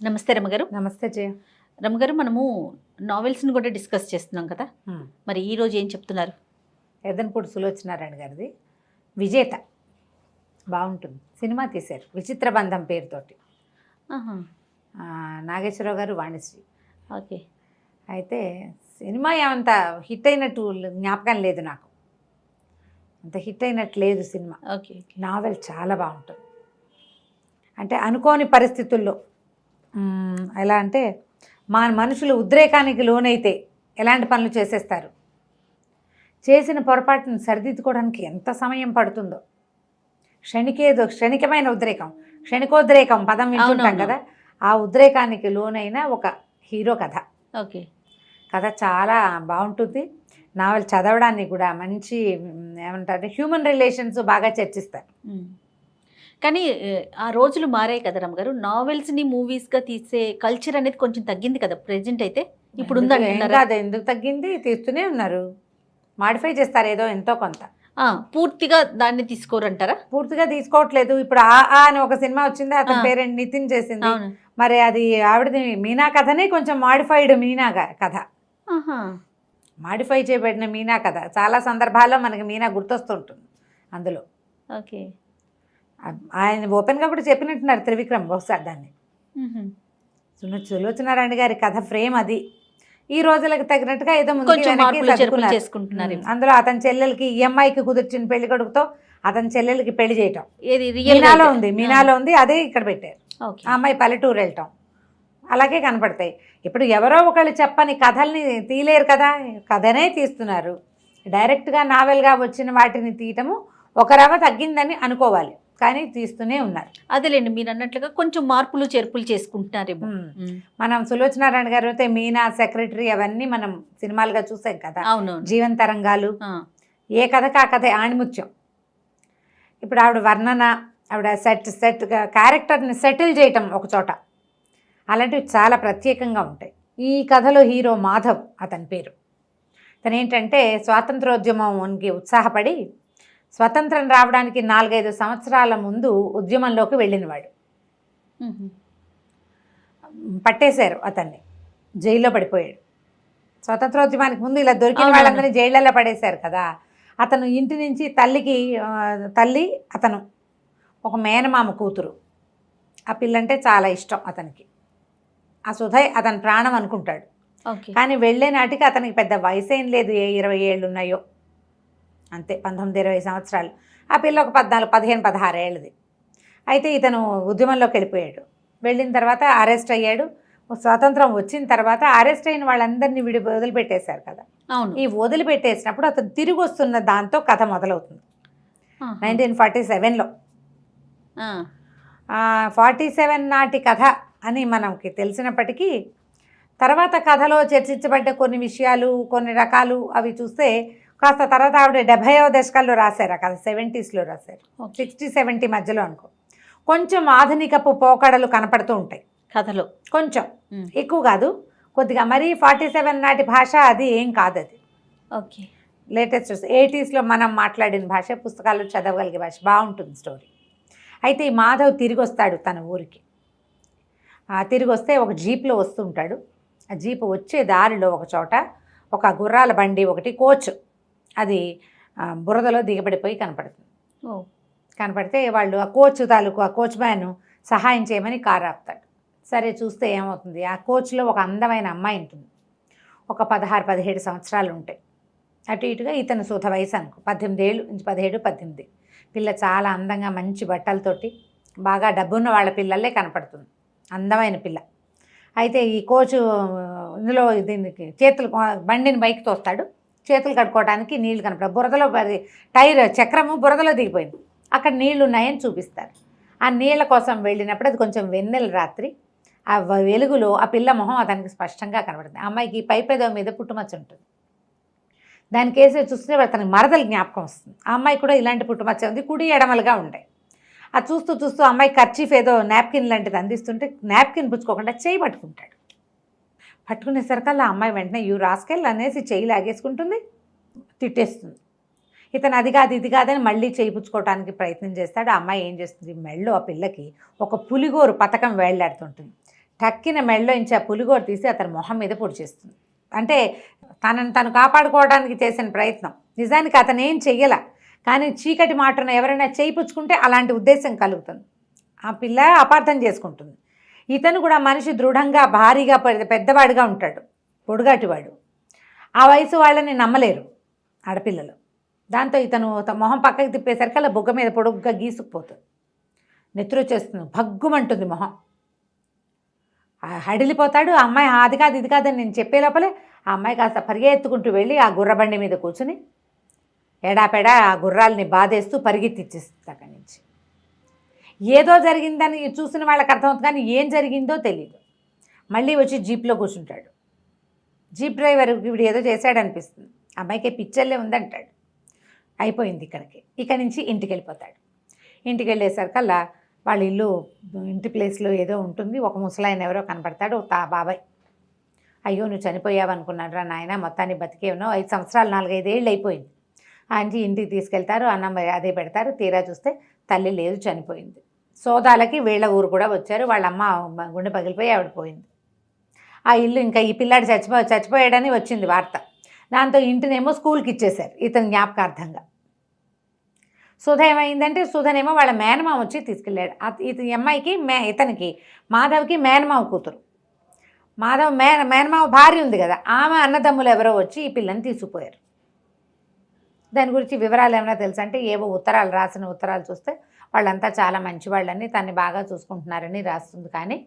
నమస్తే రమగారు. నమస్తే జయ. రమగారు, మనము నావెల్స్ని కూడా డిస్కస్ చేస్తున్నాం కదా, మరి ఈ రోజు ఏం చెప్తున్నారు? ఎదనపూడి సులోచనారాయణ గారిది విజేత బాగుంటుంది. సినిమా తీశారు విచిత్ర బంధం పేరుతోటి. ఆహా, నాగేశ్వరరావు గారు, వాణిశ్రీ. ఓకే. అయితే సినిమా ఏమంత హిట్ అయినట్టు జ్ఞాపకం లేదు నాకు. అంత హిట్ అయినట్టు లేదు సినిమా. ఓకే. నావెల్ చాలా బాగుంటుంది. అంటే అనుకోని పరిస్థితుల్లో ఎలా అంటే మా మనుషులు ఉద్రేకానికి లోనైతే ఎలాంటి పనులు చేసేస్తారు, చేసిన పొరపాటును సరిదిద్దుకోవడానికి ఎంత సమయం పడుతుందో. క్షణికమైన ఉద్రేకం, క్షణికోద్రేకం పదం వింటుంటాం కదా, ఆ ఉద్రేకానికి లోనైన ఒక హీరో కథ. ఓకే. కథ చాలా బాగుంటుంది. నావెల్ చదవడానికి కూడా మంచి ఏమంటారు, హ్యూమన్ రిలేషన్స్ బాగా చర్చిస్తారు. కానీ ఆ రోజులు మారాయి కదా రమగారు, నావెల్స్ని మూవీస్గా తీసే కల్చర్ అనేది కొంచెం తగ్గింది కదా ప్రెజెంట్. అయితే ఇప్పుడు కాదు, ఎందుకు తగ్గింది, తీస్తూనే ఉన్నారు, మాడిఫై చేస్తారు ఏదో ఎంతో కొంత. పూర్తిగా దాన్ని తీసుకోరంటారా? పూర్తిగా తీసుకోవట్లేదు. ఇప్పుడు ఆ అని ఒక సినిమా వచ్చింది, అతని పేరెంట్ నితిన్ చేసింది. మరి అది ఆవిడది మీనా కథనే కొంచెం మాడిఫైడ్ మీనా కథ, మాడిఫై చేయబడిన మీనా కథ. చాలా సందర్భాల్లో మనకి మీనా గుర్తొస్తుంటుంది అందులో. ఓకే. ఆయన ఓపెన్గా కూడా చెప్పినట్టున్నారు త్రివిక్రమ్ బహుశా దాన్ని. సులోచనారాయణ గారి కథ ఫ్రేమ్ అది. ఈ రోజులకు తగినట్టుగా ఏదో చేసుకుంటున్నారు. అందులో అతని చెల్లెలకి ఈఎంఐకి కుదిర్చిన పెళ్లి కొడుకుతో అతని చెల్లెలకి పెళ్లి చేయటం మీనాలో ఉంది, అదే ఇక్కడ పెట్టారు. ఆ అమ్మాయి పల్లెటూరు వెళ్ళటం అలాగే కనపడతాయి. ఇప్పుడు ఎవరో ఒకళ్ళు చెప్పని కథల్ని తీయలేరు కదా, కథనే తీస్తున్నారు. డైరెక్ట్గా నావెల్గా వచ్చిన వాటిని తీయటము ఒక రవ తగ్గిందని అనుకోవాలి, కానీ తీస్తూనే ఉన్నారు. అదేలేండి, మీరు అన్నట్లుగా కొంచెం మార్పులు చేర్పులు చేసుకుంటున్నారేమో. మనం సులోచనారాయణ గారు అయితే మీనా, సెక్రటరీ అవన్నీ మనం సినిమాలుగా చూసాం కదా. అవును. జీవన తరంగాలు, ఏ కథకు ఆ కథ ఆణిముత్యం. ఇప్పుడు ఆవిడ వర్ణన, ఆవిడ సెట్ క్యారెక్టర్ని సెటిల్ చేయటం ఒక చోట, అలాంటివి చాలా ప్రత్యేకంగా ఉంటాయి. ఈ కథలో హీరో మాధవ్ అతని పేరు. తను ఏంటంటే స్వాతంత్రోద్యమంకి ఉత్సాహపడి స్వతంత్రం రావడానికి 4-5 సంవత్సరాల ముందు ఉద్యమంలోకి వెళ్ళినవాడు. పట్టేశారు అతన్ని, జైల్లో పడిపోయాడు. స్వతంత్రోద్యమానికి ముందు ఇలా దొరికిన వాళ్ళందరినీ జైళ్ళల్లో పడేశారు కదా. అతను ఇంటి నుంచి తల్లి అతను ఒక మేనమామ కూతురు, ఆ పిల్లంటే చాలా ఇష్టం అతనికి. ఆ సుధయ్ అతని ప్రాణం అనుకుంటాడు. కానీ వెళ్ళే నాటికి అతనికి పెద్ద వయసు ఏం లేదు, 20 ఏళ్ళు ఉన్నాయో అంతే, 19-20 సంవత్సరాలు. ఆ పిల్ల ఒక 14-15-16 ఏళ్ళది. అయితే ఇతను ఉద్యమంలోకి వెళ్ళిపోయాడు. వెళ్ళిన తర్వాత అరెస్ట్ అయ్యాడు. స్వాతంత్రం వచ్చిన తర్వాత అరెస్ట్ అయిన వాళ్ళందరినీ వదిలిపెట్టేశారు కదా. ఈ వదిలిపెట్టేసినప్పుడు అతను తిరిగి వస్తున్న దాంతో కథ మొదలవుతుంది. 1947లో 47 నాటి కథ అని మనకి తెలిసినప్పటికీ తర్వాత కథలో చర్చించబడ్డ కొన్ని విషయాలు, కొన్ని రకాలు అవి చూస్తే కాస్త తర్వాత ఆవిడ 70వ దశకాల్లో రాశారు ఆ కథ, 70sలో రాశారు, 60-70 మధ్యలో అనుకో. కొంచెం ఆధునికపు పోకడలు కనపడుతూ ఉంటాయి కథలో, కొంచెం ఎక్కువ కాదు, కొద్దిగా. మరీ 47 నాటి భాష అది ఏం కాదు, అది ఓకే లేటెస్ట్ 80sలో మనం మాట్లాడిన భాష, పుస్తకాల్లో చదవగలిగే భాష, బాగుంటుంది స్టోరీ. అయితే ఈ మాధవ్ తిరిగి వస్తాడు తన ఊరికి. తిరిగి వస్తే ఒక జీప్లో వస్తుంటాడు. ఆ జీప్ వచ్చే దారిలో ఒక చోట ఒక గుర్రాల బండి ఒకటి, కోచ్, అది బురదలో దిగబడిపోయి కనపడుతుంది. కనపడితే వాళ్ళు ఆ కోచ్ తాలూకు ఆ కోచ్ మ్యాన్ సహాయం చేయమని కారు ఆపుతాడు. సరే చూస్తే ఏమవుతుంది, ఆ కోచ్లో ఒక అందమైన అమ్మాయి ఉంటుంది. ఒక 16-17 సంవత్సరాలు ఉంటాయి అటు ఇటుగా. ఇతను సుధ వయసు అనుకో, 18 ఏళ్ళు నుంచి 17-18. పిల్ల చాలా అందంగా మంచి బట్టలతోటి బాగా డబ్బున్న వాళ్ళ పిల్లలే కనపడుతుంది, అందమైన పిల్ల. అయితే ఈ కోచు ఇందులో దీనికి చేతులు, బండిని బైక్ తోస్తాడు, చేతులు కడుక్కోవడానికి నీళ్లు కనపడ, బురదలో టైర్ చక్రము బురదలో దిగిపోయింది, అక్కడ నీళ్లు ఉన్నాయని చూపిస్తారు. ఆ నీళ్ల కోసం వెళ్ళినప్పుడు అది కొంచెం వెన్నెల రాత్రి, ఆ వెలుగులో ఆ పిల్ల మొహం అతనికి స్పష్టంగా కనబడుతుంది. ఆ అమ్మాయికి పైపెదవ మీద పుట్టుమచ్చ ఉంటుంది. దాని కేసు చూస్తే అతనికి మరదలు జ్ఞాపకం వస్తుంది. ఆ అమ్మాయి కూడా ఇలాంటి పుట్టుమచ్చ ఉంది, కుడి ఎడమలుగా ఉంటాయి. అది చూస్తూ చూస్తూ అమ్మాయి కర్చీఫ్ ఏదో నాప్కిన్ లాంటిది అందిస్తుంటే నాప్కిన్ పుచ్చుకోకుండా చేయి పట్టుకుంటాడు. పట్టుకునేసరికల్లా అమ్మాయి వెంటనే యూ రాస్కెల్ అనేసి చేయి లాగేసుకుంటుంది, తిట్టేస్తుంది. ఇతను అది కాదు ఇది కాదని మళ్ళీ చేయించుకోవడానికి ప్రయత్నం చేస్తాడు. ఆ అమ్మాయి ఏం చేస్తుంది, మెళ్ళో ఆ పిల్లకి ఒక పులిగోరు పథకం వేళ్లాడుతుంటుంది. టక్కిన మెడలోంచి ఆ పులిగోర తీసి అతని మొహం మీద పొడి చేస్తుంది. అంటే తనను తను కాపాడుకోవడానికి చేసిన ప్రయత్నం. నిజానికి అతను ఏం చెయ్యాల, కానీ చీకటి మాటను ఎవరైనా చేయిపుచ్చుకుంటే అలాంటి ఉద్దేశం కలుగుతుంది. ఆ పిల్ల అపార్థం చేసుకుంటుంది. ఇతను కూడా మనిషి దృఢంగా భారీగా పెద్దవాడిగా ఉంటాడు, పొడుగాటివాడు. ఆ వయసు వాళ్ళని నమ్మలేరు ఆడపిల్లలు. దాంతో ఇతను మొహం పక్కకి తిప్పేసరికి అలా బుగ్గ మీద పొడుగ్గా గీసుకుపోతుంది. నెత్తురు వచ్చేస్తుంది, భగ్గుమంటుంది మొహం. హడిలిపోతాడు. ఆ అమ్మాయి అది కాదు ఇది కాదని నేను చెప్పే లోపలే ఆ అమ్మాయి కాస్త పరిగెత్తుకుంటూ వెళ్ళి ఆ గుర్రబండి మీద కూర్చుని ఎడాపెడా ఆ గుర్రాలని బాధేస్తూ పరిగెత్తిచ్చేస్తుంది అక్కడి నుంచి. ఏదో జరిగిందని చూసిన వాళ్ళకి అర్థమవుతుంది, కానీ ఏం జరిగిందో తెలియదు. మళ్ళీ వచ్చి జీప్లో కూర్చుంటాడు. జీప్ డ్రైవర్ వీడు ఏదో చేశాడు అనిపిస్తుంది. అమ్మాయికి పిచ్చర్లే ఉందంటాడు. అయిపోయింది ఇక్కడి నుంచి ఇంటికి వెళ్ళిపోతాడు. ఇంటికి వెళ్ళేసరికల్లా వాళ్ళ ఇల్లు ఇంటి ప్లేస్లో ఏదో ఉంటుంది. ఒక ముసలాయన ఎవరో కనపడతాడు, బాబాయ్. అయ్యో నువ్వు చనిపోయావు అనుకున్నాడు రా నాయన, మొత్తాన్ని బతికే ఉన్నావు, 5 సంవత్సరాలు 4-5 ఏళ్ళు అయిపోయింది. ఆంటీ ఇంటికి తీసుకెళ్తారు, అన్నం అదే పెడతారు. తీరా చూస్తే తల్లి లేదు, చనిపోయింది. సోదాలకి వీళ్ళ ఊరు కూడా వచ్చారు. వాళ్ళ అమ్మ గుండె పగిలిపోయి ఆవిడ పోయింది. ఆ ఇల్లు ఇంకా ఈ పిల్లాడు చచ్చిపోయాడని వచ్చింది వార్త. దాంతో ఇంటినేమో స్కూల్కి ఇచ్చేశారు ఇతని జ్ఞాపకార్థంగా. సుధ ఏమైందంటే, సుధనేమో వాళ్ళ మేనమామ వచ్చి తీసుకెళ్ళాడు. ఈ అమ్మాయికి ఇతనికి మాధవ్కి మేనమామ కూతురు. మాధవ్ మేనమామ భార్య ఉంది కదా, ఆమె అన్నదమ్ములు ఎవరో వచ్చి ఈ పిల్లని తీసుకుపోయారు. దాని గురించి వివరాలు ఏమైనా తెలుసా అంటే, ఏవో ఉత్తరాలు రాసిన ఉత్తరాలు చూస్తే వాళ్ళంతా చాలా మంచివాళ్ళని, తన్ని బాగా చూసుకుంటున్నారని రాస్తుంది. కానీ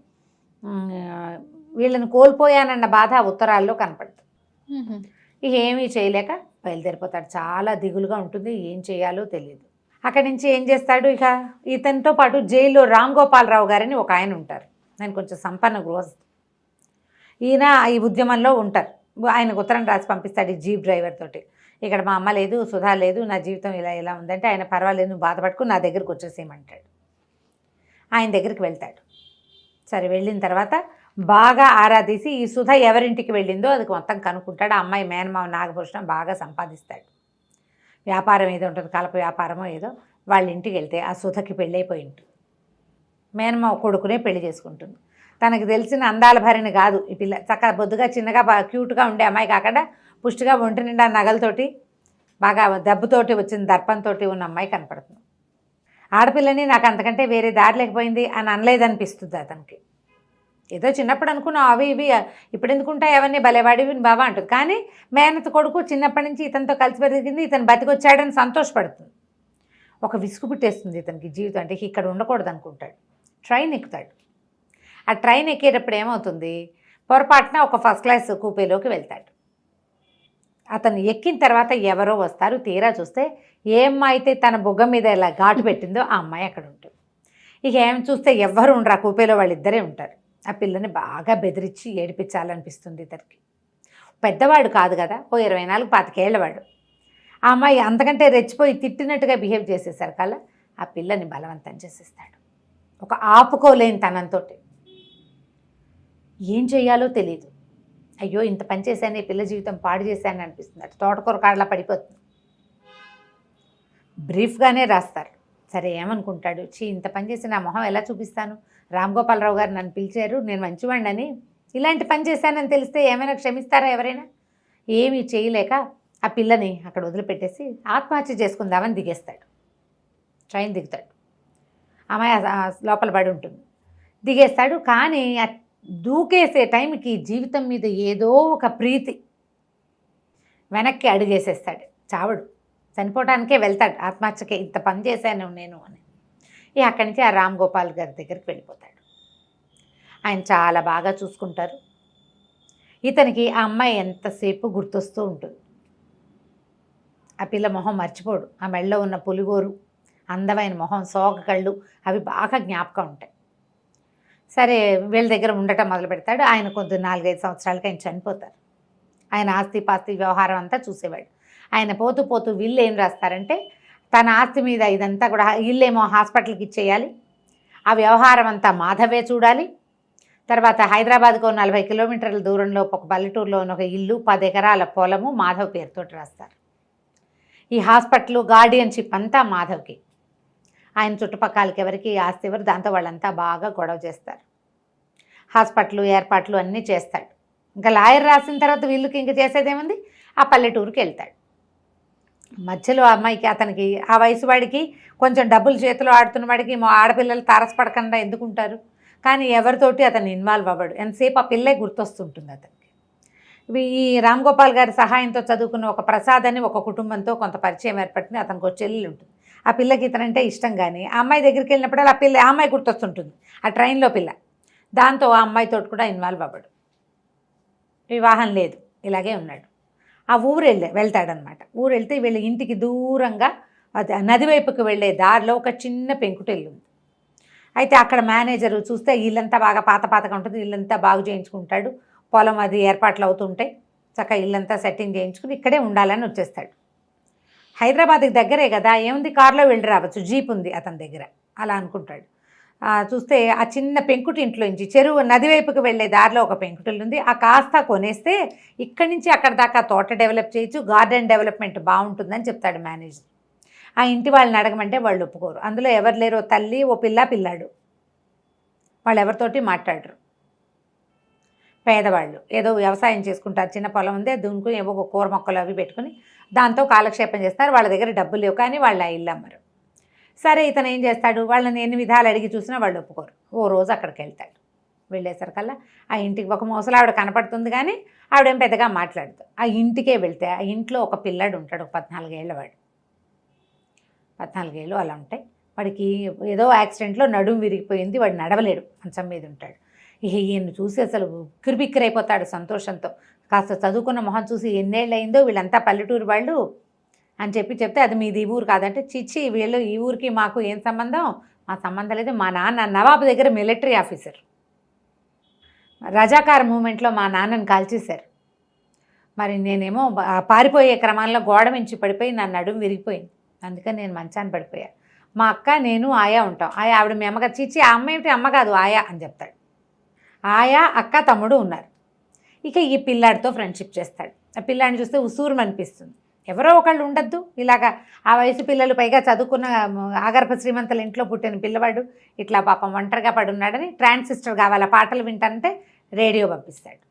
వీళ్ళని కోల్పోయానన్న బాధ ఆ ఉత్తరాల్లో కనపడుతుంది. ఇక ఏమీ చేయలేక బయలుదేరిపోతాడు. చాలా దిగులుగా ఉంటుంది, ఏం చేయాలో తెలియదు. అక్కడి నుంచి ఏం చేస్తాడు, ఇక ఇతనితో పాటు జైల్లో రామ్ గోపాలరావు గారని ఒక ఆయన ఉంటారు. ఆయన కొంచెం సంపన్న గృహస్థు. ఈయన ఈ ఉద్యమంలో ఉంటారు. ఆయనకు ఉత్తరం రాసి పంపిస్తాడు ఈ జీప్ డ్రైవర్ తోటి. ఇక్కడ మా అమ్మ లేదు, సుధా లేదు, నా జీవితం ఇలా ఉందంటే ఆయన పర్వాలేదు, నువ్వు బాధపడుకుని నా దగ్గరికి వచ్చేసేయమంటాడు. ఆయన దగ్గరికి వెళ్తాడు. సరే, వెళ్ళిన తర్వాత బాగా ఆరాధీసి ఈ సుధ ఎవరింటికి వెళ్ళిందో అది మొత్తం కనుక్కుంటాడు. ఆ అమ్మాయి మేనమావ నాగభూషణం బాగా సంపాదిస్తాడు. వ్యాపారం ఏదో ఉంటుంది, కలప వ్యాపారమో ఏదో. వాళ్ళ ఇంటికి వెళ్తే ఆ సుధకి పెళ్ళైపోయి ఉంటుంది. మేనమావ కొడుకునే పెళ్లి చేసుకుంటుంది. తనకు తెలిసిన అందాల భార్యని కాదు ఈ పిల్ల. చక్కగా బొద్దుగా చిన్నగా బాగా క్యూట్గా ఉండే అమ్మాయి కాకుండా పుష్టిగా ఒంటి నిండా నగలతోటి బాగా దెబ్బతోటి వచ్చిన దర్పంతో ఉన్న అమ్మాయి కనపడుతుంది. ఆడపిల్లని నాకు అంతకంటే వేరే దారి లేకపోయింది అని అనలేదనిపిస్తుంది అతనికి. ఏదో చిన్నప్పుడు అనుకున్నావు అవి ఇవి ఇప్పుడు ఎందుకుంటాయి అవన్నీ భలేవాడివి బాబా అంటుంది. కానీ మేనత కొడుకు చిన్నప్పటి నుంచి ఇతనితో కలిసి పెరిగింది, ఇతను బతికొచ్చాడని సంతోషపడుతుంది. ఒక విసుగు పుట్టేస్తుంది ఇతనికి జీవితం అంటే, ఇక్కడ ఉండకూడదు అనుకుంటాడు. ట్రైన్ ఎక్కుతాడు. ఆ ట్రైన్ ఎక్కేటప్పుడు ఏమవుతుంది, పొరపాటున ఒక ఫస్ట్ క్లాస్ కూపేలోకి వెళ్తాడు. అతను ఎక్కిన తర్వాత ఎవరో వస్తారు. తీరా చూస్తే ఏ అమ్మాయి అయితే తన బుగ్గ మీద ఇలా ఘాటు పెట్టిందో ఆ అమ్మాయి అక్కడ ఉంటుంది. ఇక ఏం చూస్తే ఎవ్వరు ఉండరు, ఆ కూపేలో వాళ్ళిద్దరే ఉంటారు. ఆ పిల్లని బాగా బెదిరించి ఏడిపించాలనిపిస్తుంది ఇతనికి. పెద్దవాడు కాదు కదా, ఓ 24-25 ఏళ్ళవాడు. ఆ అమ్మాయి అంతకంటే రెచ్చిపోయి తిట్టినట్టుగా బిహేవ్ చేసేసరికి కల్లా ఆ పిల్లని బలవంతం చేసేస్తాడు. ఒక ఆపుకోలేని తనంతో. ఏం చేయాలో తెలియదు. అయ్యో ఇంత పని చేశాను, ఈ పిల్ల జీవితం పాడు చేశాను అనిపిస్తుంది. అటు తోటకూర కాడలా పడిపోతుంది. బ్రీఫ్గానే రాస్తారు. సరే ఏమనుకుంటాడు, ఇంత పని చేసి నా మొహం ఎలా చూపిస్తాను, రామ్ గోపాలరావు గారు నన్ను పిలిచారు, నేను మంచివాడిని, ఇలాంటి పని చేశానని తెలిస్తే ఏమైనా క్షమిస్తారా ఎవరైనా? ఏమీ చేయలేక ఆ పిల్లని అక్కడ వదిలిపెట్టేసి ఆత్మహత్య చేసుకుందామని దిగేస్తాడు. ట్రైన్ దిగుతాడు. అమ్మాయి లోపల పడి ఉంటుంది. దిగేస్తాడు. కానీ దూకేసే టైంకి జీవితం మీద ఏదో ఒక ప్రీతి వెనక్కి అడుగేసేస్తాడు. చావడు, చనిపోవడానికే వెళ్తాడు ఆత్మహత్యకే, ఇంత పని చేశాను నేను అని. అక్కడి నుంచి ఆ రామ్ గోపాల్ గారి దగ్గరికి వెళ్ళిపోతాడు. ఆయన చాలా బాగా చూసుకుంటారు. ఇతనికి ఆ అమ్మాయి ఎంతసేపు గుర్తొస్తూ ఉంటుంది. ఆ పిల్ల మొహం మర్చిపోడు. ఆ మెళ్ళలో ఉన్న పులిగోరు, అందమైన మొహం, సోగ కళ్ళు అవి బాగా జ్ఞాపకం ఉంటాయి. సరే వీళ్ళ దగ్గర ఉండటం మొదలు పెడతాడు. ఆయన కొద్ది 4-5 సంవత్సరాలకి ఆయన చనిపోతారు. ఆయన ఆస్తి పాస్తి వ్యవహారం అంతా చూసేవాడు. ఆయన పోతూ పోతూ వీళ్ళు ఏం రాస్తారంటే, తన ఆస్తి మీద ఇదంతా కూడా ఇల్లేమో హాస్పిటల్కి ఇచ్చేయాలి, ఆ వ్యవహారం అంతా మాధవే చూడాలి. తర్వాత హైదరాబాద్కు 40 కిలోమీటర్ల దూరంలో ఒక పల్లెటూరులో ఒక ఇల్లు, 10 ఎకరాల పొలము మాధవ్ పేరుతోటి రాస్తారు. ఈ హాస్పిటల్ గార్డియన్షిప్ అంతా మాధవ్కి. ఆయన చుట్టుపక్కలకి ఎవరికి ఆస్తి ఎవరు, దాంతో వాళ్ళంతా బాగా గొడవ చేస్తారు. హాస్పిటల్ ఏర్పాట్లు అన్నీ చేస్తాడు. ఇంకా లాయర్ రాసిన తర్వాత వీళ్ళకి ఇంక చేసేదేముంది, ఆ పల్లెటూరుకి వెళ్తాడు. మధ్యలో అమ్మాయికి అతనికి ఆ వయసు వాడికి కొంచెం డబ్బులు చేతిలో ఆడుతున్న వాడికి మా ఆడపిల్లలు తారసపడకుండా ఎందుకుంటారు, కానీ ఎవరితోటి అతను ఇన్వాల్వ్ అవ్వడు. ఎంతసేపు ఆ పిల్లే గుర్తొస్తుంటుంది అతనికి. ఈ రామ్ గోపాల్ గారి సహాయంతో చదువుకున్న ఒక ప్రసాద్ అని ఒక కుటుంబంతో కొంత పరిచయం ఏర్పడింది. అతనికి ఒక చెల్లెలు ఉంటుంది. ఆ పిల్లకి ఇతనంటే ఇష్టం, కానీ ఆ అమ్మాయి దగ్గరికి వెళ్ళినప్పుడు ఆ అమ్మాయి గుర్తొస్తుంటుంది, ఆ ట్రైన్లో పిల్ల. దాంతో ఆ అమ్మాయితో కూడా ఇన్వాల్వ్ అవ్వడు. వివాహం లేదు, ఇలాగే ఉన్నాడు. ఆ ఊరు వెళ్తాడనమాట. ఊరు వెళ్తే వీళ్ళ ఇంటికి దూరంగా అది నది వైపుకి వెళ్ళే దారిలో ఒక చిన్న పెంకుటిల్లు ఉంది. అయితే అక్కడ మేనేజరు చూస్తే ఇల్లంతా బాగా పాతగా ఉంటుంది, ఇల్లంతా బాగు చేయించుకుంటాడు. పొలం అది ఏర్పాట్లు అవుతుంటాయి. చక్కగా ఇల్లంతా సెట్టింగ్ చేయించుకుని ఇక్కడే ఉండాలని వచ్చేస్తాడు. హైదరాబాద్కి దగ్గరే కదా, ఏముంది కారులో వెళ్ళి రావచ్చు, జీప్ ఉంది అతని దగ్గర, అలా అనుకుంటాడు. చూస్తే ఆ చిన్న పెంకుటి ఇంట్లోంచి చెరువు నది వైపుకి వెళ్ళే దారిలో ఒక పెంకుటిల్లు ఉంది. ఆ కాస్త కొనేస్తే ఇక్కడి నుంచి అక్కడ దాకా తోట డెవలప్ చేయొచ్చు, గార్డెన్ డెవలప్మెంట్ బాగుంటుందని చెప్తాడు మేనేజర్. ఆ ఇంటి వాళ్ళని అడగమంటే వాళ్ళు ఒప్పుకోరు. అందులో ఎవరు లేరో తల్లి, ఓ పిల్లాడు. వాళ్ళు ఎవరితోటి మాట్లాడరు. పేదవాళ్ళు ఏదో వ్యవసాయం చేసుకుంటారు, చిన్న పొలం ఉంది, దున్నుకుని ఏవో కూర మొక్కలు అవి పెట్టుకుని దాంతో కాలక్షేపం చేస్తారు. వాళ్ళ దగ్గర డబ్బులు లేవు, కానీ వాళ్ళు ఆ ఇల్లు అమ్మరు. సరే, ఇతను ఏం చేస్తాడు, వాళ్ళని ఎన్ని విధాలు అడిగి చూసినా వాళ్ళు ఒప్పుకోరు. ఓ రోజు అక్కడికి వెళ్తాడు. వెళ్ళేసరికల్లా ఆ ఇంటికి ఒక ముసలావిడ కనపడుతుంది, కానీ ఆవిడేం పెద్దగా మాట్లాడుతుంది. ఆ ఇంటికే వెళ్తే ఆ ఇంట్లో ఒక పిల్లాడు ఉంటాడు, ఒక 14 ఏళ్ళ వాడు. 14 ఏళ్ళు అలా ఉంటాయి. వాడికి ఏదో యాక్సిడెంట్లో నడుము విరిగిపోయింది, వాడు నడవలేడు, మంచం మీద ఉంటాడు. ఈయన్ని చూసి అసలు కిరిబిక్కిరైపోతాడు సంతోషంతో. కాస్త చదువుకున్న మొహం చూసి ఎన్నేళ్ళు అయిందో, వీళ్ళంతా పల్లెటూరు వాళ్ళు అని చెప్తే అది మీది ఊరు కాదంటే, చిచ్చి వీళ్ళు ఈ ఊరికి మాకు ఏం సంబంధం, మా సంబంధం లేదు. మా నాన్న నవాబు దగ్గర మిలిటరీ ఆఫీసర్, రజాకార్ మూమెంట్లో మా నాన్నని కాల్చేశారు. మరి నేనేమో పారిపోయే క్రమంలో గోడ మించి పడిపోయి నా నడుము విరిగిపోయింది, అందుకని నేను మంచాన్ని పడిపోయా. మా అక్క నేను ఆయా ఉంటాం. ఆవిడ మీ అమ్మగారు, చిచ్చి ఆ అమ్మ ఏమిటి, అమ్మ కాదు ఆయా అని చెప్తాడు. ఆయా, అక్క, తమ్ముడు ఉన్నారు. ఇక ఈ పిల్లాడితో ఫ్రెండ్షిప్ చేస్తాడు. ఆ పిల్లాడిని చూస్తే ఉసూరుని అనిపిస్తుంది. ఎవరో ఒకళ్ళు ఉండద్దు ఇలాగా, ఆ వయసు పిల్లలు, పైగా చదువుకున్న ఆగర్భ శ్రీమంతుల ఇంట్లో పుట్టిన పిల్లవాడు ఇట్లా పాపం ఒంటరిగా పడున్నాడని ట్రాన్సిస్టర్ కావాలి, పాటలు వింటానంటే రేడియో పంపిస్తాడు.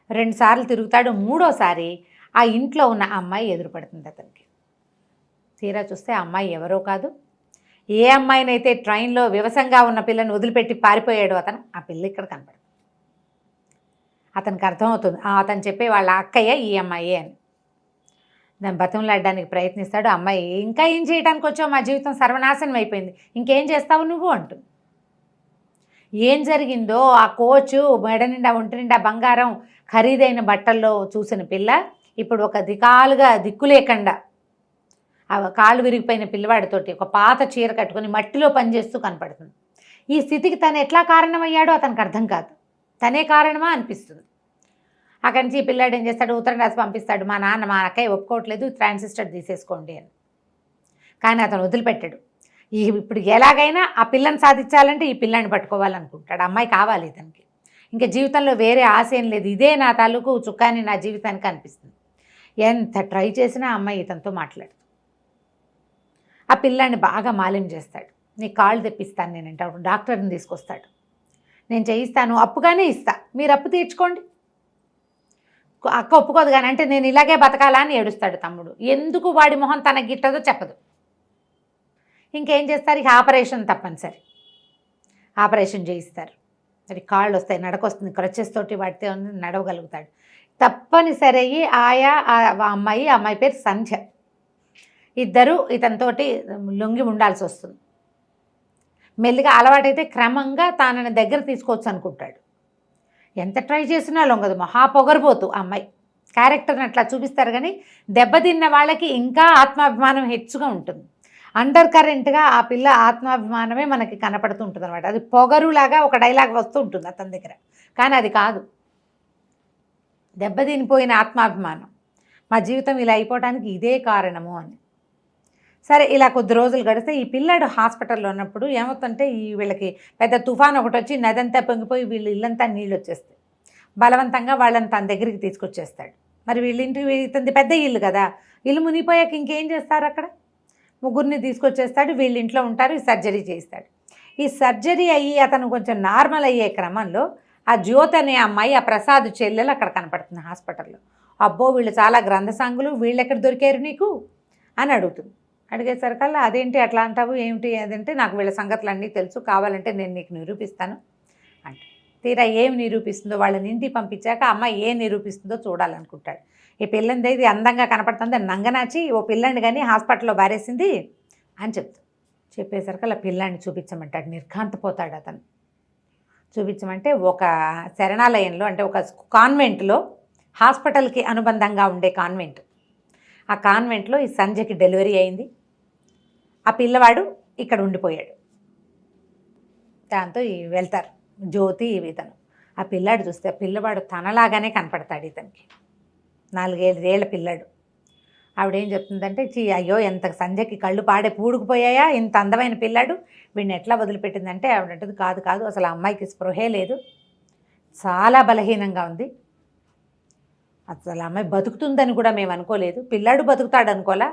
2 సార్లు తిరుగుతాడు. 3వసారి ఆ ఇంట్లో ఉన్న అమ్మాయి ఎదురుపడుతుంది అతనికి. తీరా చూస్తే ఆ అమ్మాయి ఎవరో కాదు, ఏ అమ్మాయినైతే ట్రైన్లో వివసంగా ఉన్న పిల్లని వదిలిపెట్టి పారిపోయాడు అతను, ఆ పిల్ల ఇక్కడ కనపడుతుంది. అతనికి అర్థమవుతుంది, అతను చెప్పే వాళ్ళ అక్కయ్య ఈ అమ్మాయే అని. దాన్ని బతిమలాడడానికి ప్రయత్నిస్తాడు. అమ్మాయి, ఇంకా ఏం చేయడానికి వచ్చావు, మా జీవితం సర్వనాశనం అయిపోయింది, ఇంకేం చేస్తావు నువ్వు అంటుంది. ఏం జరిగిందో ఆ కోచు మెడ నిండా ఒంటి నిండా బంగారం ఖరీదైన బట్టల్లో చూసిన పిల్ల ఇప్పుడు ఒక దిక్కు లేకుండా ఆ కాళ్ళు విరిగిపోయిన పిల్లవాడితోటి ఒక పాత చీర కట్టుకుని మట్టిలో పనిచేస్తూ కనపడుతుంది. ఈ స్థితికి తను ఎట్లా కారణమయ్యాడో అతనికి అర్థం కాదు, తనే కారణమా అనిపిస్తుంది. అక్కడి నుంచి ఈ పిల్లాడు ఏం చేస్తాడు, ఉత్తరం రాసి పంపిస్తాడు, మా నాన్న మా అక్కయ్య ఒప్పుకోవట్లేదు, ట్రాన్సిస్టర్ తీసేసుకోండి అని. కానీ అతను వదిలిపెట్టాడు. ఇప్పుడు ఎలాగైనా ఆ పిల్లని సాధించాలంటే ఈ పిల్లాన్ని పట్టుకోవాలనుకుంటాడు. అమ్మాయి కావాలి ఇతనికి, ఇంకా జీవితంలో వేరే ఆశ ఏం లేదు, ఇదే నా తాలూకు చుక్కాని నా జీవితానికి అనిపిస్తుంది. ఎంత ట్రై చేసినా అమ్మాయి ఇతనితో మాట్లాడు. ఆ పిల్లాన్ని బాగా మాలిం చేస్తాడు. నీ కాళ్ళు తెప్పిస్తాను నేనంటే డాక్టర్ని తీసుకొస్తాడు. నేను చేయిస్తాను, అప్పుగానే ఇస్తా, మీరు అప్పు తీర్చుకోండి. అక్క ఒప్పుకోదు, కానీ అంటే నేను ఇలాగే బతకాలా అని ఏడుస్తాడు తమ్ముడు. ఎందుకు వాడి మొహం తనకి గిట్టదో చెప్పదు. ఇంకేం చేస్తారు, ఇక ఆపరేషన్ తప్పనిసరి, ఆపరేషన్ చేయిస్తారు. మరి కాళ్ళు వస్తాయి, నడకొస్తుంది, క్రచెస్ తోటి వాటితో నడవగలుగుతాడు. తప్పనిసరి అయ్యి ఆయా అమ్మాయి పేరు సంధ్య, ఇద్దరు ఇతనితోటి లొంగి ఉండాల్సి వస్తుంది. మెల్లిగా అలవాటైతే క్రమంగా తనని దగ్గర తీసుకోవచ్చు అనుకుంటాడు. ఎంత ట్రై చేసినా లొంగదు, మహాపొగరబోతు అమ్మాయి. క్యారెక్టర్ని అట్లా చూపిస్తారు, కానీ దెబ్బతిన్న వాళ్ళకి ఇంకా ఆత్మాభిమానం హెచ్చుగా ఉంటుంది. అండర్ కరెంట్గా ఆ పిల్ల ఆత్మాభిమానమే మనకి కనపడుతూ ఉంటుంది అనమాట. అది పొగరులాగా ఒక డైలాగ్ వస్తూ ఉంటుంది అతని దగ్గర, కానీ అది కాదు, దెబ్బతినిపోయిన ఆత్మాభిమానం. మా జీవితం ఇలా అయిపోవడానికి ఇదే కారణము అని. సరే, ఇలా కొద్ది రోజులు గడిస్తే ఈ పిల్లాడు హాస్పిటల్లో ఉన్నప్పుడు ఏమవుతుంటే వీళ్ళకి పెద్ద తుఫాన్ ఒకటి వచ్చి నదంతా పొంగిపోయి వీళ్ళు ఇల్లంతా నీళ్ళు వచ్చేస్తాయి. బలవంతంగా వాళ్ళని తన దగ్గరికి తీసుకొచ్చేస్తాడు. మరి వీళ్ళింటికి ఇతని పెద్ద ఇల్లు కదా, ఇల్లు మునిగిపోయాక ఇంకేం చేస్తారు, అక్కడ ముగ్గురిని తీసుకొచ్చేస్తాడు. వీళ్ళ ఇంట్లో ఉంటారు, సర్జరీ చేస్తాడు. ఈ సర్జరీ అయ్యి అతను కొంచెం నార్మల్ అయ్యే క్రమంలో ఆ జ్యోతి అనే అమ్మాయి, ఆ ప్రసాద్ చెల్లెలు అక్కడ కనపడుతుంది హాస్పిటల్లో. అబ్బో వీళ్ళు చాలా గ్రంథసాంగులు, వీళ్ళు ఎక్కడ దొరికారు నీకు అని అడుగుతుంది. అడిగేసరికల్లా అదేంటి అట్లా అంటావు ఏమిటి అదంటే, నాకు వీళ్ళ సంగతులు అన్నీ తెలుసు, కావాలంటే నేను నీకు నిరూపిస్తాను అంటే, తీరా ఏం నిరూపిస్తుందో వాళ్ళని ఇంటికి పంపించాక అమ్మాయి ఏం నిరూపిస్తుందో చూడాలనుకుంటాడు. ఈ పిల్లంది ఇది అందంగా కనపడుతుంది, నంగనాచి ఓ పిల్లని కానీ హాస్పిటల్లో బారేసింది అని చెప్పేసరికి అలా పిల్లాన్ని చూపించమంటాడు. నిర్ఘాంతపోతాడు అతను. చూపించమంటే ఒక శరణాలయంలో, అంటే ఒక కాన్వెంట్లో, హాస్పిటల్కి అనుబంధంగా ఉండే కాన్వెంట్, ఆ కాన్వెంట్లో ఈ సంజయ్కి డెలివరీ అయింది. ఆ పిల్లవాడు ఇక్కడ ఉండిపోయాడు. దాంతో వెళ్తారు జ్యోతి ఇతను. ఆ పిల్లాడు చూస్తే ఆ పిల్లవాడు తనలాగానే కనపడతాడు ఇతనికి, 4-5 ఏళ్ల పిల్లాడు. ఆవిడేం చెప్తుందంటే, అయ్యో ఎంత సంజయ్కి కళ్ళు పాడే పూడుకుపోయాయా, ఇంత అందమైన పిల్లాడు, వీడిని ఎట్లా వదిలిపెట్టిందంటే, ఆవిడంటది కాదు అసలు ఆ అమ్మాయికి స్పృహే లేదు, చాలా బలహీనంగా ఉంది, అసలు ఆ అమ్మాయి బతుకుతుందని కూడా మేము అనుకోలేదు, పిల్లాడు బతుకుతాడు అనుకోలే,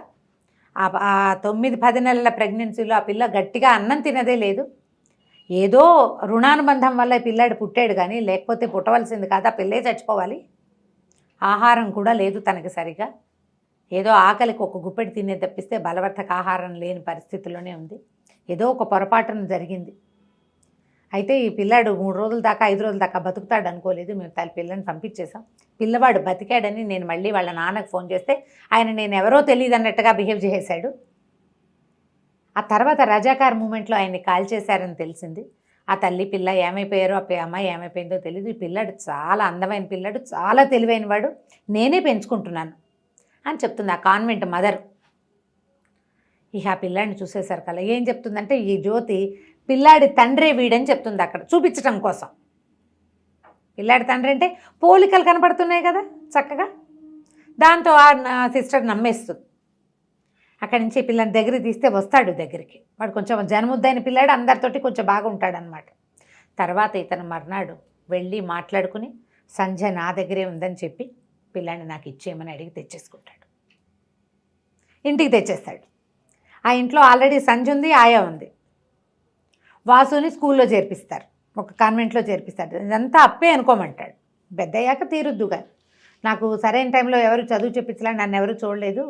ఆ 9-10 నెలల ప్రెగ్నెన్సీలో ఆ పిల్ల గట్టిగా అన్నం తినదే లేదు, ఏదో రుణానుబంధం వల్ల ఈ పిల్లాడు పుట్టాడు కానీ లేకపోతే పుట్టవలసింది కాదు, ఆ పిల్లే చచ్చిపోవాలి, ఆహారం కూడా లేదు తనకి సరిగా, ఏదో ఆకలికి ఒక గుప్పెడు తినే తప్పిస్తే బలవర్ధక ఆహారం లేని పరిస్థితిలోనే ఉంది, ఏదో ఒక పొరపాటున జరిగింది. అయితే ఈ పిల్లాడు 3 రోజుల దాకా 5 రోజుల దాకా బతుకుతాడు అనుకోలేదు, మేము పిల్లని పంపించేసాం. పిల్లవాడు బతికాడని నేను మళ్ళీ వాళ్ళ నాన్నకు ఫోన్ చేస్తే ఆయన నేను ఎవరో తెలియదు అన్నట్టుగా బిహేవ్ చేశాడు. ఆ తర్వాత రజాకార్ మూమెంట్లో ఆయన్ని కాల్ చేశారని తెలిసింది. ఆ తల్లి పిల్ల ఏమైపోయారో, ఆ అమ్మాయి ఏమైపోయిందో తెలియదు. ఈ పిల్లాడు చాలా అందమైన పిల్లాడు, చాలా తెలివైన వాడు, నేనే పెంచుకుంటున్నాను అని చెప్తుంది ఆ కాన్వెంట్ మదర్. ఇక ఆ పిల్లాడిని చూసేసరికల్లా ఏం చెప్తుందంటే, ఈ జ్యోతి పిల్లాడి తండ్రే వీడని చెప్తుంది అక్కడ చూపించటం కోసం. పిల్లాడి తండ్రి అంటే పోలికలు కనపడుతున్నాయి కదా చక్కగా, దాంతో ఆ సిస్టర్ నమ్మేస్తుంది. అక్కడి నుంచి పిల్లని దగ్గరికి తీస్తే వస్తాడు దగ్గరికి, వాడు కొంచెం జనముద్దైన పిల్లాడు, అందరితోటి కొంచెం బాగా ఉంటాడనమాట. తర్వాత ఇతను మర్నాడు వెళ్ళి మాట్లాడుకుని సంధ్య నా దగ్గరే ఉందని చెప్పి పిల్లాన్ని నాకు ఇచ్చేయమని అడిగి తెచ్చేసుకుంటాడు, ఇంటికి తెచ్చేస్తాడు. ఆ ఇంట్లో ఆల్రెడీ సంధ్య ఉంది, ఆయా ఉంది. వాసుని స్కూల్లో చేర్పిస్తారు, ఒక కాన్వెంట్లో చేర్పిస్తారు. ఇదంతా అప్పే అనుకోమంటాడు, పెద్దయ్యాక తీరుద్దు కానీ నాకు సరైన టైంలో ఎవరు చదువు చెప్పించలే, నన్ను ఎవరు చూడలేదు,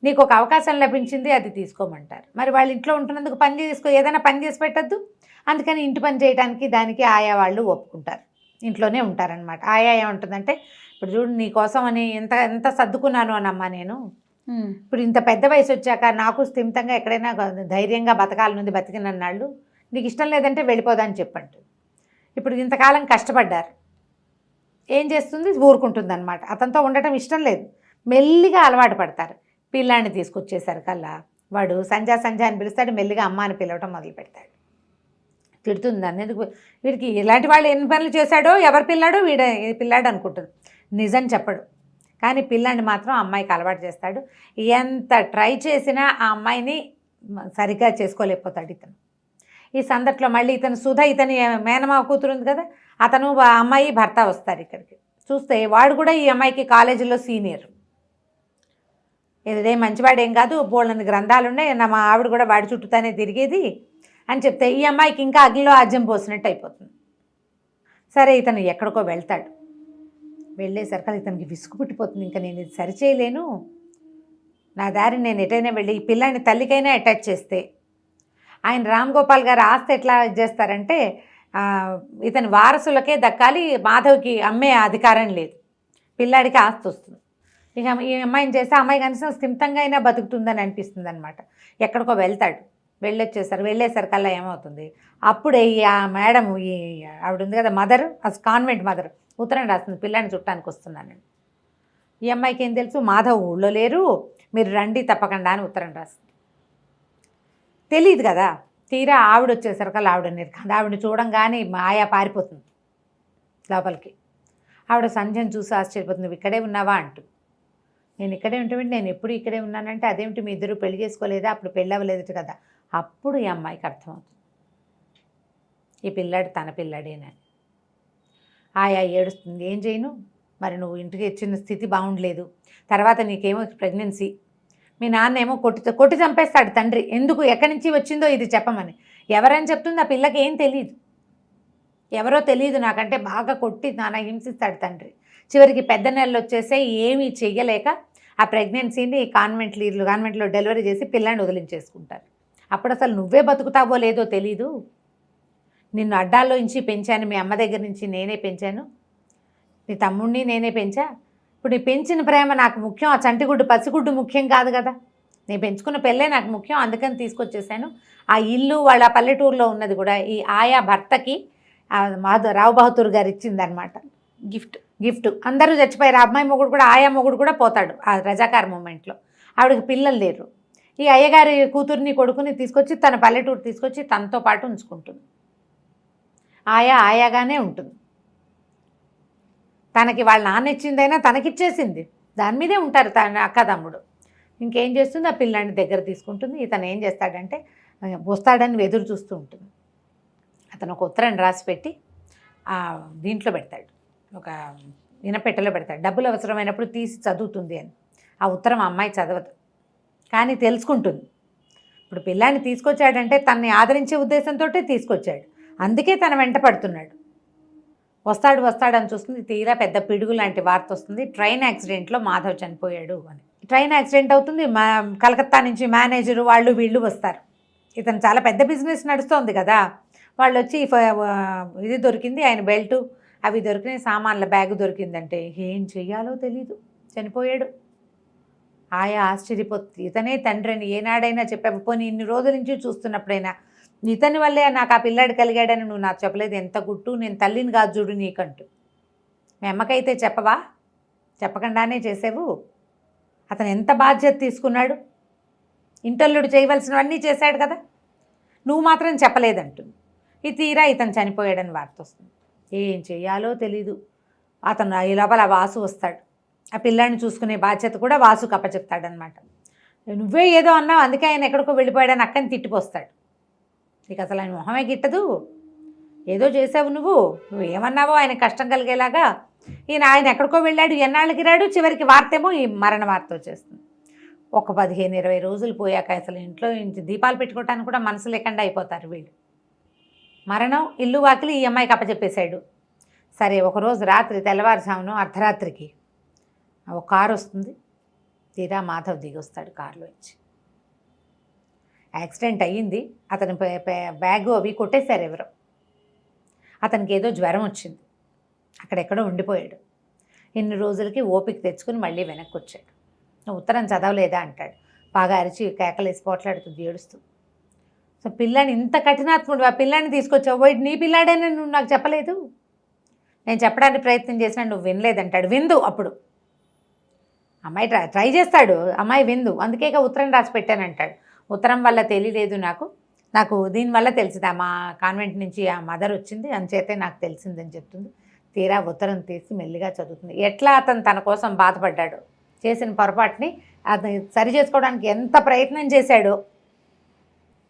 నీకు ఒక అవకాశం లభించింది అది తీసుకోమంటారు. మరి వాళ్ళ ఇంట్లో ఉంటున్నందుకు పని చేసుకో, ఏదైనా పని చేసి పెట్టద్దు, అందుకని ఇంటి పని చేయడానికి దానికి ఆయా వాళ్ళు ఒప్పుకుంటారు, ఇంట్లోనే ఉంటారనమాట. ఆయా ఏముంటుందంటే, ఇప్పుడు చూడు నీకోసం అని ఎంత సర్దుకున్నాను అనమ్మా నేను, ఇప్పుడు ఇంత పెద్ద వయసు వచ్చాక నాకు స్థిమితంగా ఎక్కడైనా ధైర్యంగా బతకాలనుంది, బతికినన్నాళ్ళు నీకు ఇష్టం లేదంటే వెళ్ళిపోదని చెప్పండి. ఇప్పుడు ఇంతకాలం కష్టపడ్డారు, ఏం చేస్తుంది, ఊరుకుంటుంది అనమాట. అతనితో ఉండటం ఇష్టం లేదు, మెల్లిగా అలవాటు పడతారు. పిల్లాన్ని తీసుకొచ్చేసరికల్లా వాడు సంధ్య అని పిలుస్తాడు, మెల్లిగా అమ్మ అని పిలవటం మొదలు పెడతాడు. తిడుతుంది నన్ను, ఎందుకు వీడికి ఇలాంటి వాళ్ళు ఎన్ని పనులు చేశాడో, ఎవరి పిల్లాడో పిల్లాడు అనుకుంటుంది, నిజం చెప్పడు. కానీ పిల్లాన్ని మాత్రం అమ్మాయికి అలవాటు చేస్తాడు. ఎంత ట్రై చేసినా ఆ అమ్మాయిని సరిగ్గా చేసుకోలేకపోతాడు ఇతను. ఈ సందర్భంలో మళ్ళీ ఇతను సుధ, ఇతని మేనమావ కూతురు ఉంది కదా, అతను అమ్మాయి భర్త వస్తారు ఇక్కడికి. చూస్తే వాడు కూడా ఈ అమ్మాయికి కాలేజీలో సీనియర్, ఇదే మంచివాడేం కాదు, బోళ్ళని గ్రంథాలు ఉన్నాయి, మా ఆవిడ కూడా వాడి చుట్టూతానే తిరిగేది అని చెప్తే ఈ అమ్మాయికి ఇంకా అగ్నిలో ఆజ్యం పోసినట్టు అయిపోతుంది. సరే ఇతను ఎక్కడికో వెళ్తాడు, వెళ్ళేసరికి ఇతనికి విసుగు పుట్టిపోతుంది, ఇంకా నేను ఇది సరిచేయలేను, నా దారిని నేను ఎటైనా వెళ్ళి ఈ పిల్లాన్ని తల్లికైనా అటాచ్ చేస్తే, ఆయన రామ్ గోపాల్ గారు ఆస్తి ఎట్లా చేస్తారంటే ఇతని వారసులకే దక్కాలి, మాధవ్కి అమ్మే అధికారం లేదు, పిల్లాడికి ఆస్తి వస్తుంది. ఇక ఈ అమ్మాయిని చేస్తే అమ్మాయి కనీసం స్థిమితంగా అయినా బతుకుతుందని అనిపిస్తుంది అనమాట. ఎక్కడికో వెళ్తాడు, వెళ్ళేసరికల్లా ఏమవుతుంది, అప్పుడే ఆ మేడం, ఈ ఆవిడ ఉంది కదా మదర్, అసలు కాన్వెంట్ మదర్ ఉత్తరం రాస్తుంది, పిల్లాన్ని చుట్టానికి వస్తున్నానని. ఈ అమ్మాయికి ఏం తెలుసు, మాధవ్ ఊళ్ళో లేరు, మీరు రండి తప్పకుండా అని ఉత్తరం రాస్తుంది. తెలియదు కదా, తీరా ఆవిడ వచ్చేసరికల్లా ఆవిడ నిర్ఘాంత, ఆవిడని చూడంగానే మాయా పారిపోతుంది లోపలికి. ఆవిడ సంధ్యను చూసి ఆశ్చర్యపోతుంది, నువ్వు ఇక్కడే ఉన్నావా అంటూ. నేను ఇక్కడే ఉంటామంటే, నేను ఎప్పుడు ఇక్కడే ఉన్నానంటే, అదేమిటి మీ ఇద్దరు పెళ్లి చేసుకోలేదా, అప్పుడు పెళ్ళి అవ్వలేదు కదా. అప్పుడు ఈ అమ్మాయికి అర్థమవుతుంది ఈ పిల్లాడు తన పిల్లాడేనని. ఆయా ఏడుస్తుంది, ఏం చేయను మరి, నువ్వు ఇంటికి వచ్చిన స్థితి బాగుండలేదు, తర్వాత నీకేమో ప్రెగ్నెన్సీ, మీ నాన్న ఏమో కొట్టి చంపేస్తాడు తండ్రి, ఎందుకు ఎక్కడి నుంచి వచ్చిందో ఇది చెప్పమని. ఎవరని చెప్తుంది, ఆ పిల్లకి ఏం తెలియదు, ఎవరో తెలియదు నాకంటే బాగా కొట్టి నాన్న హింసిస్తాడు తండ్రి. చివరికి పెద్ద నెలలు వచ్చేసే ఏమీ చెయ్యలేక ఆ ప్రెగ్నెన్సీని కాన్వెంట్లో డెలివరీ చేసి పిల్లాన్ని వదిలించేసుకుంటారు. అప్పుడు అసలు నువ్వే బతుకుతావో లేదో తెలీదు, నిన్ను అడ్డాల్లో నుంచి పెంచాను, మీ అమ్మ దగ్గర నుంచి నేనే పెంచాను, నీ తమ్ముడిని నేనే పెంచా, ఇప్పుడు నీ పెంచిన ప్రేమ నాకు ముఖ్యం, ఆ చంటిగుడ్డు పసిగుడ్డు ముఖ్యం కాదు కదా, నేను పెంచుకున్న పెళ్ళే నాకు ముఖ్యం, అందుకని తీసుకొచ్చేసాను. ఆ ఇల్లు వాళ్ళ పల్లెటూరులో ఉన్నది కూడా ఈ ఆయా భర్తకి రావు బహదూర్ గారు ఇచ్చిందనమాట గిఫ్ట్. అందరూ చచ్చిపోయారు. అమ్మాయి మొగుడు కూడా, ఆయా మొగుడు కూడా పోతాడు ఆ రజాకార్ మూమెంట్లో. ఆవిడకి పిల్లలు లేరు. ఈ అయ్యగారి కూతుర్ని కొడుకుని తీసుకొచ్చి తన పల్లెటూరు తీసుకొచ్చి తనతో పాటు ఉంచుకుంటుంది. ఆయాగానే ఉంటుంది. తనకి వాళ్ళ నాన్న ఇచ్చిందైనా తనకిచ్చేసింది, దాని మీదే ఉంటారు తన అక్క తమ్ముడు. ఇంకేం చేస్తుంది, ఆ పిల్లాన్ని దగ్గర తీసుకుంటుంది. ఇతను ఏం చేస్తాడంటే వస్తాడని ఎదురు చూస్తూ ఉంటుంది. అతను ఒక ఉత్తరం రాసి పెట్టి దీంట్లో పెడతాడు, ఒక వినపెట్టెలో పెడతాడు, డబ్బులు అవసరమైనప్పుడు తీసి చదువుతుంది అని. ఆ ఉత్తరం అమ్మాయి చదవదు, కానీ తెలుసుకుంటుంది. ఇప్పుడు పిల్లాన్ని తీసుకొచ్చాడంటే తనని ఆదరించే ఉద్దేశంతో తీసుకొచ్చాడు, అందుకే తన వెంట పడుతున్నాడు. వస్తాడని చూస్తుంది, తీరా పెద్ద పిడుగు లాంటి వార్త వస్తుంది, ట్రైన్ యాక్సిడెంట్లో మాధవ్ చనిపోయాడు అని. ట్రైన్ యాక్సిడెంట్ అవుతుంది. కలకత్తా నుంచి మేనేజరు వాళ్ళు వీళ్ళు వస్తారు. ఇతను చాలా పెద్ద బిజినెస్ నడుస్తోంది కదా, వాళ్ళు వచ్చి ఇది దొరికింది, ఆయన బెల్టు అవి దొరికినాయి, సామాన్ల బ్యాగు దొరికిందంటే ఏం చెయ్యాలో తెలీదు, చనిపోయాడు. ఆయా ఆశ్చర్యపోతుంది, ఇతనే తండ్రి అని ఏనాడైనా చెప్పావు, పోనీ ఇన్ని రోజుల నుంచి చూస్తున్నప్పుడైనా ఇతని వల్లే నాకు ఆ పిల్లాడు కలిగాడని నువ్వు నాకు చెప్పలేదు, ఎంత గుట్టు, నేను తల్లిని కాదు చూడు నీకంటూ. మీ అమ్మకైతే చెప్పవా, చెప్పకుండానే చేసావు. అతను ఎంత బాధ్యత తీసుకున్నాడు, ఇంటల్లుడు చేయవలసినవన్నీ చేశాడు కదా, నువ్వు మాత్రం చెప్పలేదంటుంది. ఈ తీరా ఇతను చనిపోయాడని వార్త వస్తుంది. ఏం చెయ్యాలో తెలీదు. అతను ఈ లోపల వాసు వస్తాడు, ఆ పిల్లాడిని చూసుకునే బాధ్యత కూడా వాసుకు అప్పచెప్తాడనమాట. నువ్వే ఏదో అన్నావు, అందుకే ఆయన ఎక్కడికో వెళ్ళిపోయాడని అక్కని తిట్టిపోస్తాడు. నీకు అసలు ఆయన మొహమే గిట్టదు, ఏదో చేసావు నువ్వు ఏమన్నావో ఆయన కష్టం కలిగేలాగా. ఆయన ఎక్కడికో వెళ్ళాడు, ఎన్నాళ్ళకి రాడు, చివరికి వార్తేమో ఈ మరణ వార్త వచ్చేస్తుంది. ఒక 15-20 రోజులు పోయాక అసలు ఇంట్లో దీపాలు పెట్టుకోవటానికి కూడా మనసు లేకుండా అయిపోతారు వీళ్ళు. మరణం, ఇల్లు వాకిలి ఈ అమ్మాయికి అప్పచెప్పేశాడు. సరే, ఒకరోజు రాత్రి తెల్లవారుజామున అర్ధరాత్రికి ఒక కారు వస్తుంది. తీరా మాధవ్ దిగి వస్తాడు కారులో వచ్చి. యాక్సిడెంట్ అయ్యింది, అతని బ్యాగు అవి కొట్టేశారు ఎవరో. అతనికి ఏదో జ్వరం వచ్చింది, అక్కడెక్కడో ఉండిపోయాడు. ఇన్ని రోజులకి ఓపిక తెచ్చుకుని మళ్ళీ వెనక్కి వచ్చాడు. నువ్వు ఉత్తరం చదవలేదా అంటాడు. బాగా అరిచి కేకలేసి పోట్లాడుతుంది ఏడుస్తూ. సో పిల్లాన్ని ఇంత కఠినాత్ముడు, ఆ పిల్లాన్ని తీసుకొచ్చావు, పోయి నీ పిల్లాడేనని నువ్వు నాకు చెప్పలేదు, నేను చెప్పడానికి ప్రయత్నం చేసినా నువ్వు వినలేదంటాడు. విందు అప్పుడు అమ్మాయి ట్రై చేస్తాడు, అమ్మాయి విందు, అందుకే ఉత్తరం రాసి పెట్టానంటాడు. ఉత్తరం వల్ల తెలియలేదు నాకు దీనివల్ల తెలిసింది, మా కాన్వెంట్ నుంచి ఆ మదర్ వచ్చింది, అంచేతే నాకు తెలిసిందని చెప్తుంది. తీరా ఉత్తరం తీసి మెల్లిగా చదువుతుంది. ఎట్లా అతను తన కోసం బాధపడ్డాడు, చేసిన పొరపాటుని అతను సరి చేసుకోవడానికి ఎంత ప్రయత్నం చేశాడో.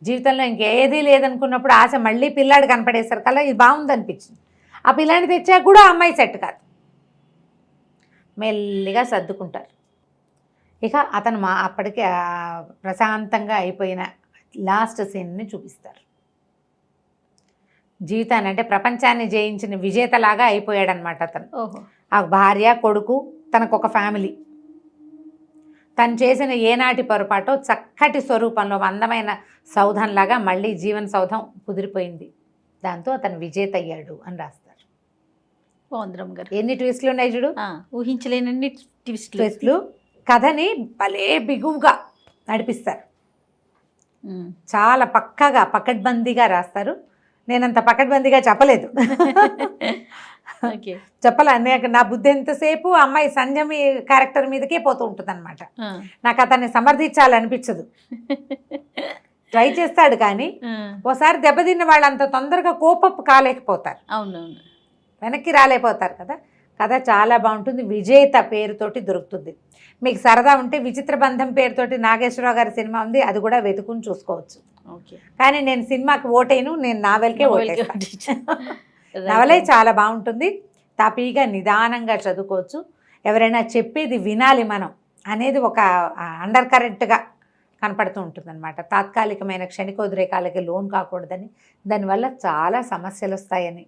జీవితంలో ఇంకేదీ లేదనుకున్నప్పుడు ఆశ మళ్ళీ పిల్లాడు కనపడేసరి కల్లా ఇది బాగుందనిపించింది. ఆ పిల్లాడిని తెచ్చాక కూడా ఆ అమ్మాయి సెట్ కాదు, మెల్లిగా సర్దుకుంటారు. ఇక అతను అప్పటికే ప్రశాంతంగా అయిపోయిన లాస్ట్ సీన్ని చూపిస్తారు. జీవితాన్ని అంటే ప్రపంచాన్ని జయించిన విజేతలాగా అయిపోయాడనమాట అతను. ఆ భార్య, కొడుకు, తనకు ఒక ఫ్యామిలీ. తను చేసిన ఏనాటి పొరపాటో చక్కటి స్వరూపంలో అందమైన సౌధంలాగా మళ్ళీ జీవన సౌధం కుదిరిపోయింది. దాంతో అతను విజేత అయ్యాడు అని రాస్తారు. బాగుంది గారు. ఎన్ని ట్విస్టులు ఉన్నాయి చూడు, ఊహించలేనన్ని ట్విస్టులు. కథని భలే బిగువుగా నడిపిస్తారు, చాలా పక్కగా పకడ్బందీగా రాస్తారు. నేనంత పకడ్బందీగా చెప్పలేదు, చెప్పాలి. నా బుద్ధి ఎంతసేపు అమ్మాయి సంజమి క్యారెక్టర్ మీదకే పోతూ ఉంటుంది అనమాట. నాకు అతన్ని సమర్థించాలనిపించదు, ట్రై చేస్తాడు కానీ ఓసారి దెబ్బతిన్న వాళ్ళు అంత తొందరగా కోపప్ కాలేకపోతారు, అవునవును, వెనక్కి రాలేకపోతారు కదా. కథ చాలా బాగుంటుంది. విజేత పేరుతోటి దొరుకుతుంది. మీకు సరదా ఉంటే విచిత్ర బంధం పేరుతోటి నాగేశ్వరరావు గారి సినిమా ఉంది, అది కూడా వెతుకుని చూసుకోవచ్చు. కానీ నేను సినిమాకి ఓటేను, నేను నావెల్కే ఓటేస్తాను. నవలే చాలా బాగుంటుంది, తాపీగా నిదానంగా చదువుకోవచ్చు. ఎవరైనా చెప్పేది వినాలి మనం అనేది ఒక అండర్ కరెంట్గా కనపడుతూ ఉంటుంది అనమాట. తాత్కాలికమైన క్షణికోద్రేకాలకి లోన్ కాకూడదని, దానివల్ల చాలా సమస్యలు వస్తాయని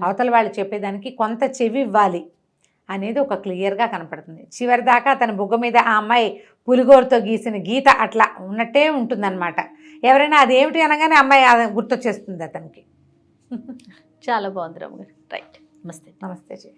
అవతల వాళ్ళు చెప్పేదానికి కొంత చెవి ఇవ్వాలి అనేది ఒక క్లియర్గా కనపడుతుంది. చివరి దాకా అతని బుగ్గ మీద ఆ అమ్మాయి పులిగోరుతో గీసిన గీత అట్లా ఉన్నట్టే ఉంటుందన్నమాట. ఎవరైనా అదేమిటి అనగానే అమ్మాయి గుర్తొచ్చేస్తుంది అతనికి. చాలా బాగుంది రామ్ గారు. రైట్, నమస్తే. నమస్తే జీ.